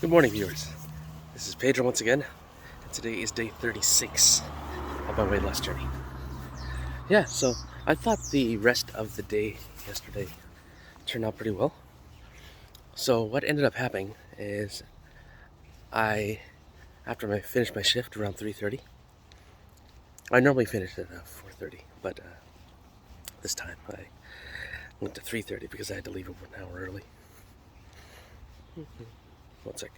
Good morning, viewers. This is Pedro once again, and today is day 36 of my weight loss journey. Yeah, so I thought the rest of the day yesterday turned out pretty well. So what ended up happening is after I finished my shift around 3:30, I normally finish at 4:30, but this time I went to 3:30 because I had to leave 1 hour early. One second.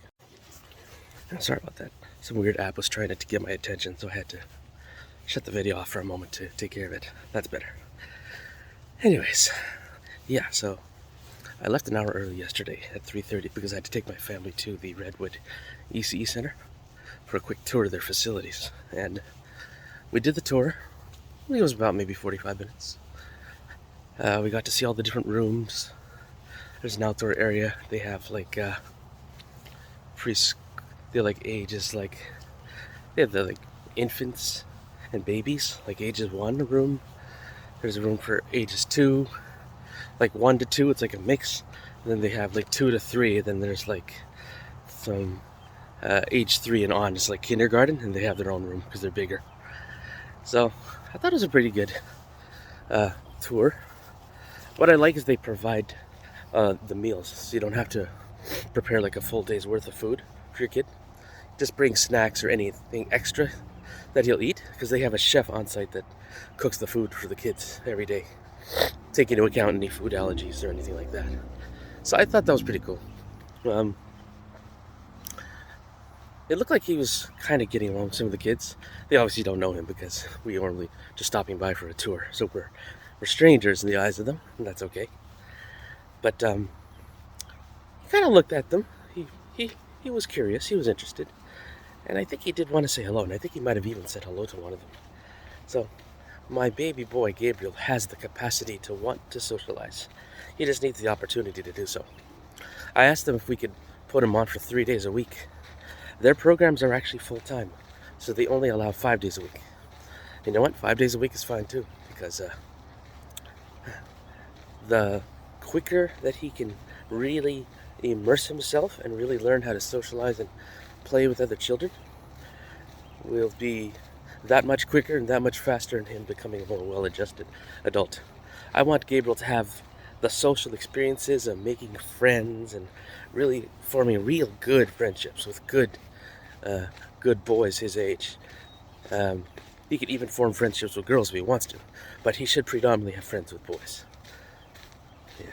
Sorry about that. Some weird app was trying to get my attention, so I had to shut the video off for a moment to take care of it. That's better. Anyways, yeah, so I left an hour early yesterday at 3:30 because I had to take my family to the Redwood ECE Center for a quick tour of their facilities. And we did the tour. It was about maybe 45 minutes. We got to see all the different rooms. There's an outdoor area. They have like they're like ages like they have the like infants and babies, like ages 1 room. There's a room for ages 2, like 1 to 2. It's like a mix. And then they have like 2 to 3. Then there's like from age 3 and on. It's like kindergarten, and they have their own room because they're bigger. So I thought it was a pretty good tour. What I like is they provide the meals, so you don't have to prepare like a full day's worth of food for your kid. Just bring snacks or anything extra that he'll eat, because they have a chef on site that cooks the food for the kids every day, taking into account any food allergies or anything like that. So I thought that was pretty cool. It looked like he was kind of getting along with some of the kids. They obviously don't know him because we are only just stopping by for a tour, so we're strangers in the eyes of them, and that's okay. But he kind of looked at them. He was curious. He was interested. And I think he did want to say hello, and I think he might have even said hello to one of them. So, my baby boy, Gabriel, has the capacity to want to socialize. He just needs the opportunity to do so. I asked them if we could put him on for 3 days a week. Their programs are actually full-time, so they only allow 5 days a week. You know what? 5 days a week is fine, too, because the quicker that he can really immerse himself and really learn how to socialize and play with other children will be that much quicker and that much faster in him becoming a more well-adjusted adult. I want Gabriel to have the social experiences of making friends and really forming real good friendships with good boys his age. He could even form friendships with girls if he wants to, but he should predominantly have friends with boys. Yeah.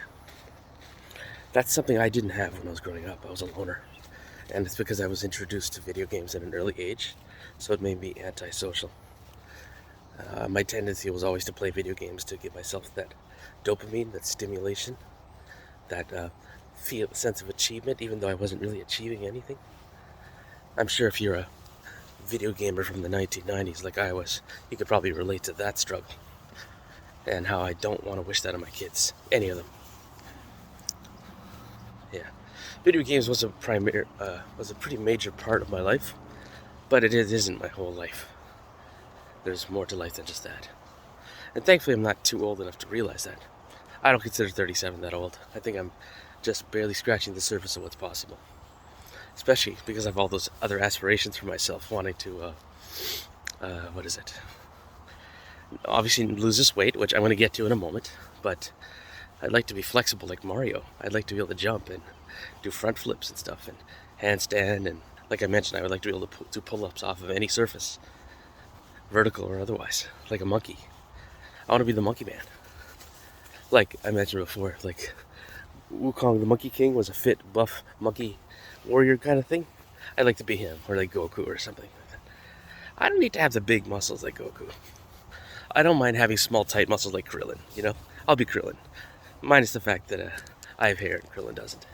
That's something I didn't have when I was growing up. I was a loner. And it's because I was introduced to video games at an early age, so it made me antisocial. My tendency was always to play video games to give myself that dopamine, that stimulation, that sense of achievement, even though I wasn't really achieving anything. I'm sure if you're a video gamer from the 1990s like I was, you could probably relate to that struggle, and how I don't want to wish that on my kids, any of them. Yeah, video games was a pretty major part of my life, but it isn't my whole life. There's more to life than just that, and thankfully I'm not too old enough to realize that. I don't consider 37 that old. I think I'm just barely scratching the surface of what's possible, especially because I have all those other aspirations for myself, wanting to obviously lose this weight, which I'm going to get to in a moment, but I'd like to be flexible like Mario. I'd like to be able to jump and do front flips and stuff, and handstand, and like I mentioned, I would like to be able to do pull-ups off of any surface, vertical or otherwise, like a monkey. I want to be the monkey man. Like I mentioned before, like Wukong the Monkey King was a fit, buff monkey warrior kind of thing. I'd like to be him, or like Goku or something like that. I don't need to have the big muscles like Goku. I don't mind having small, tight muscles like Krillin, you know? I'll be Krillin. Minus the fact that I have hair and Krillin doesn't.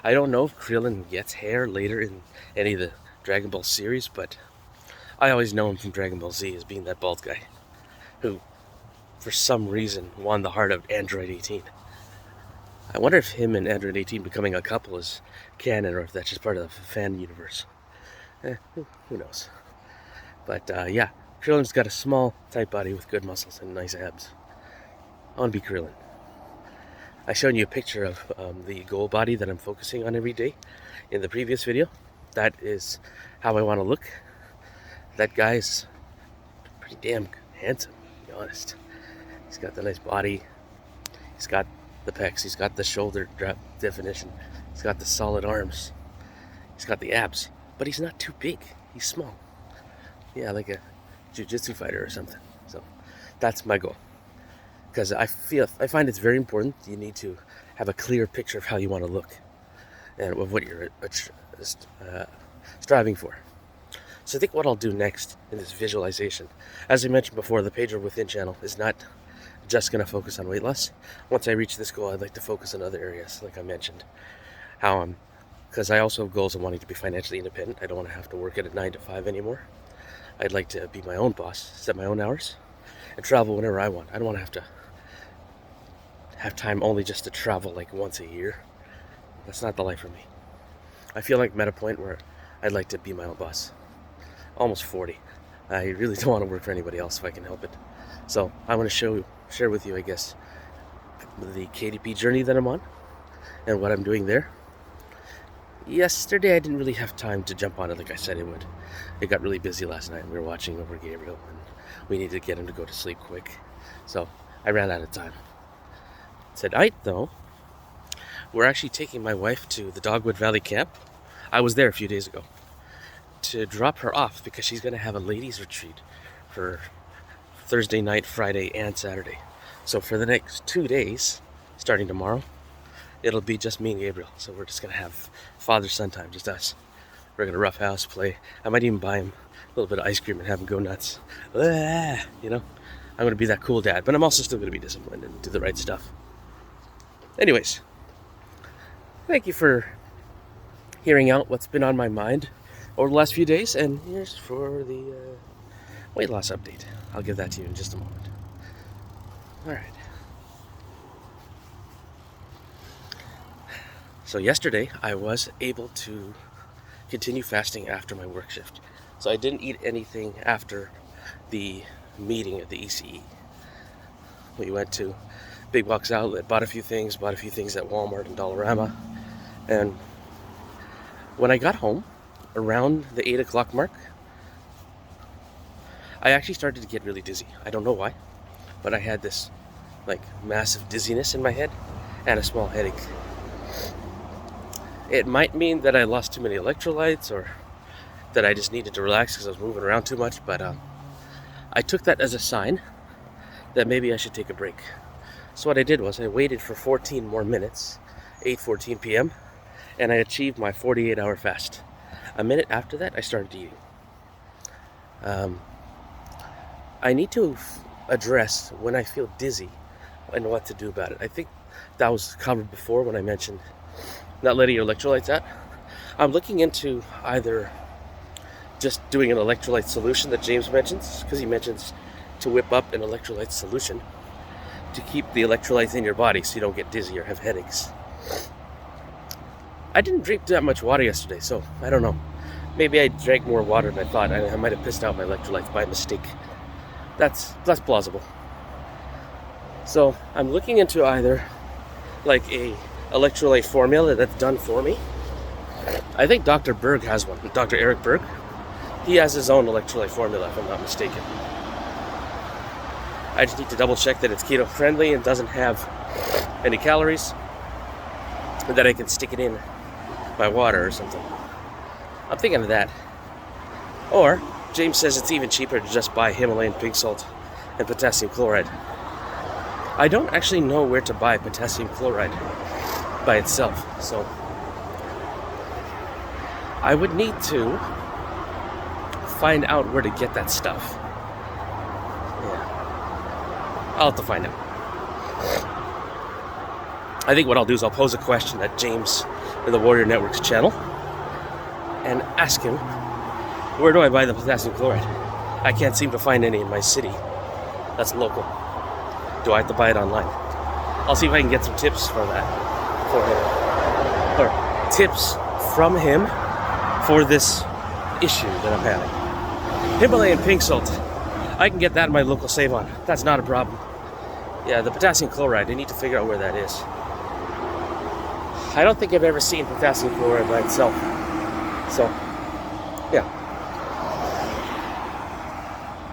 I don't know if Krillin gets hair later in any of the Dragon Ball series, but I always know him from Dragon Ball Z as being that bald guy who, for some reason, won the heart of Android 18. I wonder if him and Android 18 becoming a couple is canon, or if that's just part of the fan universe. Who knows? But yeah, Krillin's got a small, tight body with good muscles and nice abs. I want to be Krillin. I showed you a picture of the goal body that I'm focusing on every day in the previous video. That is how I want to look. That guy's pretty damn handsome, to be honest. He's got the nice body. He's got the pecs. He's got the shoulder definition. He's got the solid arms. He's got the abs. But he's not too big. He's small. Yeah, like a jiu-jitsu fighter or something. So that's my goal. Because I find it's very important. You need to have a clear picture of how you want to look and of what you're striving for. So I think what I'll do next in this visualization, as I mentioned before, the Page Within channel is not just going to focus on weight loss. Once I reach this goal, I'd like to focus on other areas, like I mentioned. Because I also have goals of wanting to be financially independent. I don't want to have to work at a 9 to 5 anymore. I'd like to be my own boss, set my own hours, and travel whenever I want. I don't want to have time only just to travel like once a year. That's not the life for me. I feel like I'm at a point where I'd like to be my own boss. Almost 40. I really don't want to work for anybody else if I can help it. So I want to share with you, I guess, the KDP journey that I'm on and what I'm doing there. Yesterday I didn't really have time to jump on it like I said I would. It got really busy last night. We were watching over Gabriel and we needed to get him to go to sleep quick. So I ran out of time. Tonight though, we're actually taking my wife to the Dogwood Valley camp. I was there a few days ago to drop her off because she's going to have a ladies retreat for Thursday night, Friday, and Saturday. So for the next 2 days, starting tomorrow, it'll be just me and Gabriel. So we're just going to have father-son time, just us. We're going to roughhouse, play. I might even buy him a little bit of ice cream and have him go nuts. You know, I'm going to be that cool dad, but I'm also still going to be disciplined and do the right stuff. Anyways, thank you for hearing out what's been on my mind over the last few days, and here's for the weight loss update. I'll give that to you in just a moment. All right. So yesterday I was able to continue fasting after my work shift. So I didn't eat anything after the meeting at the ECE. We went to Big Box Outlet, bought a few things at Walmart and Dollarama. And when I got home, around the 8 o'clock mark, I actually started to get really dizzy. I don't know why, but I had this like massive dizziness in my head and a small headache. It might mean that I lost too many electrolytes or that I just needed to relax because I was moving around too much, but I took that as a sign that maybe I should take a break. So what I did was I waited for 14 more minutes, 8:14 p.m., and I achieved my 48-hour fast. A minute after that, I started eating. I need to address when I feel dizzy and what to do about it. I think that was covered before when I mentioned not letting your electrolytes out. I'm looking into either just doing an electrolyte solution that James mentions, because he mentions to whip up an electrolyte solution to keep the electrolytes in your body so you don't get dizzy or have headaches. I didn't drink that much water yesterday, so I don't know. Maybe I drank more water than I thought. I might have pissed out my electrolytes by mistake. That's plausible. So I'm looking into either like a electrolyte formula that's done for me. I think Dr. Berg has one. Dr. Eric Berg. He has his own electrolyte formula, if I'm not mistaken. I just need to double check that it's keto friendly and doesn't have any calories, and that I can stick it in my water or something. I'm thinking of that. Or James says it's even cheaper to just buy Himalayan pink salt and potassium chloride. I don't actually know where to buy potassium chloride by itself, so I would need to find out where to get that stuff. Yeah, I'll have to find out. I think what I'll do is I'll pose a question at James in the Warrior Network's channel and ask him, where do I buy the potassium chloride? I can't seem to find any in my city that's local. Do I have to buy it online? I'll see if I can get some tips for that for him. Or tips from him for this issue that I'm having. Himalayan pink salt. I can get that in my local Save-On. That's not a problem. Yeah, the potassium chloride, I need to figure out where that is. I don't think I've ever seen potassium chloride by itself. So, yeah.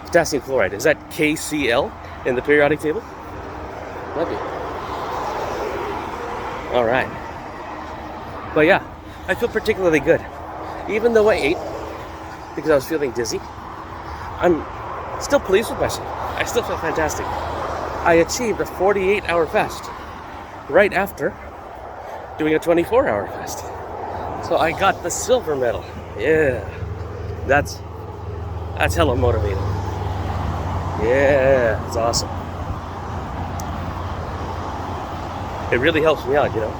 Potassium chloride, is that KCl in the periodic table? Might be. All right. But yeah, I feel particularly good. Even though I ate, because I was feeling dizzy, I'm still pleased with myself. I still feel fantastic. I achieved a 48-hour fast right after doing a 24-hour fast. So I got the silver medal. Yeah. That's hella motivating. Yeah, it's awesome. It really helps me out, you know.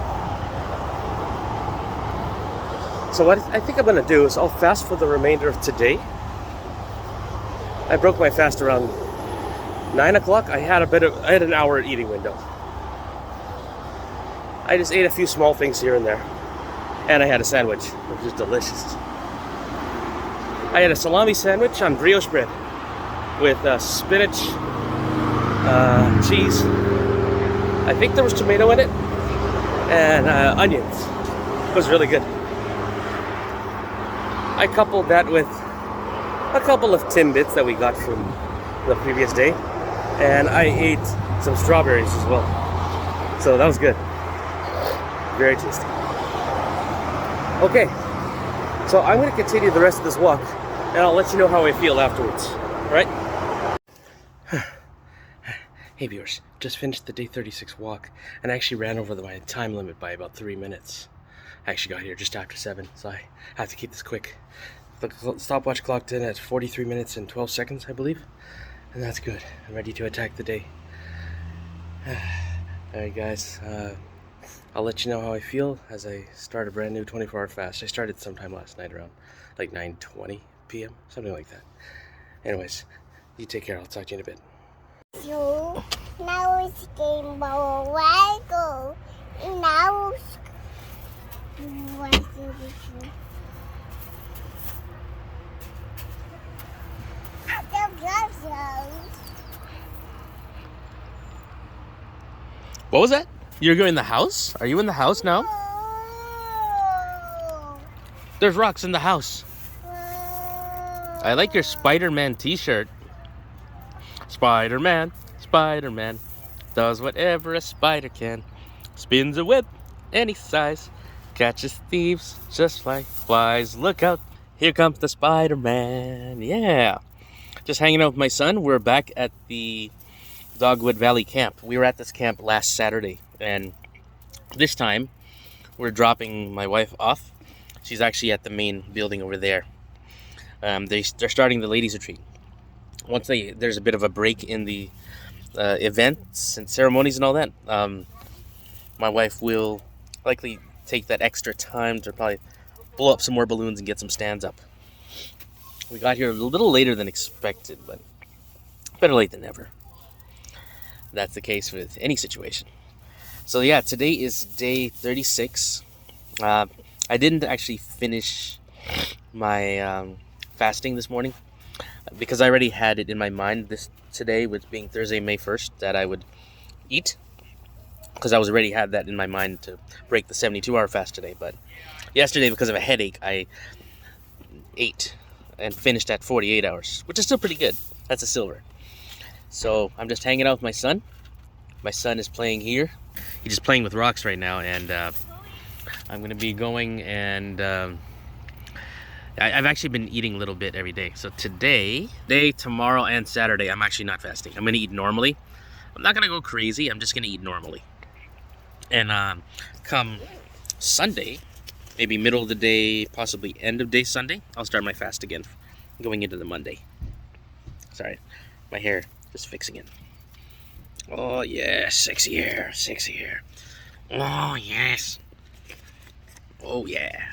So what I think I'm gonna do is I'll fast for the remainder of today. I broke my fast around 9 o'clock. I had an hour eating window. I just ate a few small things here and there. And I had a sandwich, which is delicious. I had a salami sandwich on brioche bread with spinach, cheese. I think there was tomato in it, and onions. It was really good. I coupled that with a couple of Timbits that we got from the previous day, and I ate some strawberries as well. So that was good. Very tasty. Okay, so I'm going to continue the rest of this walk, and I'll let you know how I feel afterwards. All right? Hey viewers, just finished the day 36 walk, and I actually ran over my time limit by about 3 minutes. I actually got here just after 7, so I have to keep this quick. The stopwatch clocked in at 43 minutes and 12 seconds, I believe, and that's good. I'm ready to attack the day. Alright guys, I'll let you know how I feel as I start a brand new 24-hour fast. I started sometime last night around like 9:20 p.m., something like that. Anyways, you take care. I'll talk to you in a bit. So now it's game over. Go. Now What was that? You're going in the house? Are you in the house now? There's rocks in the house. I like your Spider-Man t-shirt. Spider-Man, Spider-Man, does whatever a spider can. Spins a web any size, catches thieves just like flies. Look out, here comes the Spider-Man. Yeah. Just hanging out with my son. We're back at the Dogwood Valley camp. We were at this camp last Saturday, and this time we're dropping my wife off. She's actually at the main building over there. They're starting the ladies retreat. Once there's a bit of a break in the events and ceremonies and all that, my wife will likely take that extra time to probably blow up some more balloons and get some stands up. We got here a little later than expected, but better late than never. That's the case with any situation. So yeah, today is day 36. I didn't actually finish my fasting this morning because I already had it in my mind today, with being Thursday, May 1st, that I would eat, because I was already had that in my mind to break the 72-hour fast today. But yesterday, because of a headache, I ate and finished at 48 hours, which is still pretty good. That's a silver. So I'm just hanging out with my son. My son is playing here. He's just playing with rocks right now, and I'm going to be going and I've actually been eating a little bit every day. So today, tomorrow, and Saturday, I'm actually not fasting. I'm going to eat normally. I'm not going to go crazy. I'm just going to eat normally. And come Sunday, maybe middle of the day, possibly end of day Sunday, I'll start my fast again, going into the Monday. Sorry, my hair, just fixing it. Oh yeah, sexy hair, sexy hair. Oh yes. Oh yeah.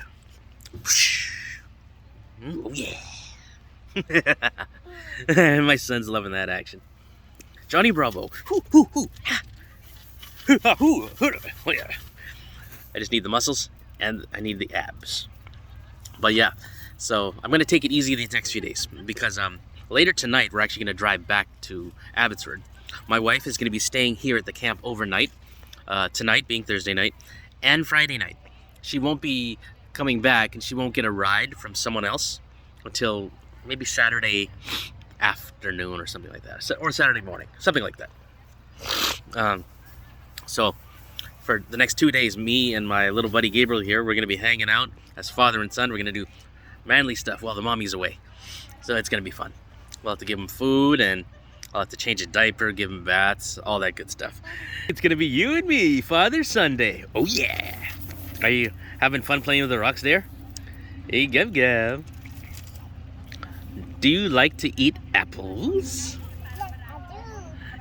Oh yeah. My son's loving that action. Johnny Bravo. Oh yeah. I just need the muscles and I need the abs. But yeah, so I'm gonna take it easy these next few days, because later tonight we're actually gonna drive back to Abbotsford. My wife is gonna be staying here at the camp overnight, tonight being Thursday night, and Friday night. She won't be coming back, and she won't get a ride from someone else until maybe Saturday afternoon or something like that, or Saturday morning, something like that. So for the next 2 days, me and my little buddy Gabriel here, we're going to be hanging out as father and son. We're going to do manly stuff while the mommy's away. So it's going to be fun. We'll have to give him food, and I'll have to change a diaper, give him baths, all that good stuff. It's going to be you and me, Father Sunday. Oh yeah. Are you having fun playing with the rocks there? Hey, Gov Gov. Do you like to eat apples?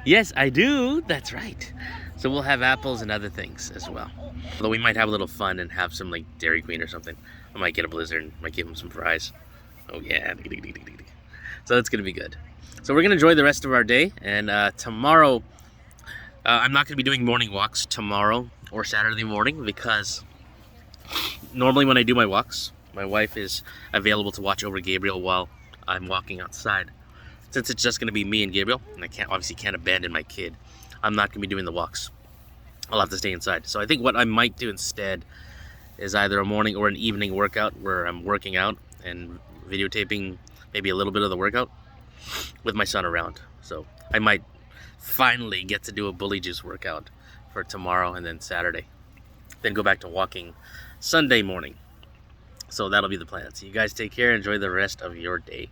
Yes, I do. That's right. So we'll have apples and other things as well. Although we might have a little fun and have some like Dairy Queen or something. I might get a Blizzard and might give him some fries. Oh yeah. So it's going to be good. So we're going to enjoy the rest of our day. And tomorrow, I'm not going to be doing morning walks tomorrow or Saturday morning, because normally when I do my walks, my wife is available to watch over Gabriel while I'm walking outside. Since it's just going to be me and Gabriel, and I obviously can't abandon my kid, I'm not going to be doing the walks. I'll have to stay inside. So I think what I might do instead is either a morning or an evening workout where I'm working out and videotaping maybe a little bit of the workout with my son around. So I might finally get to do a bully juice workout for tomorrow and then Saturday. Then go back to walking Sunday morning. So that'll be the plan. So you guys take care. Enjoy the rest of your day.